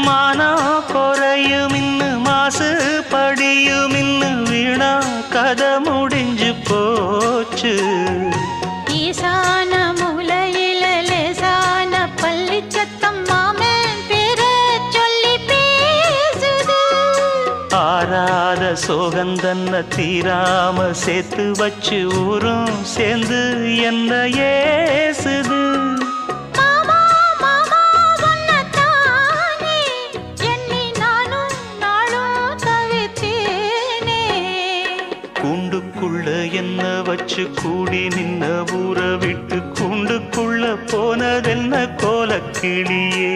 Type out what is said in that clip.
மானம் குறையும் இன்னு மாசு படியும் இன்னு வீணா கதை முடிஞ்சு போச்சு. ஈசான மூலையில லேசான பள்ளி சத்தம் மாமன் பேர சொல்லி பேசுது. ஆறாத சோகந்தன்ன தீராம சேர்த்து வச்சு ஊரும் சேர்ந்து என்ன ஏசுது. கூண்டுக்குள்ள என்ன வச்சு கூடி நின்ன ஊற விட்டு கூண்டுக்குள்ள போனதென்ன கோலக்கிளியே.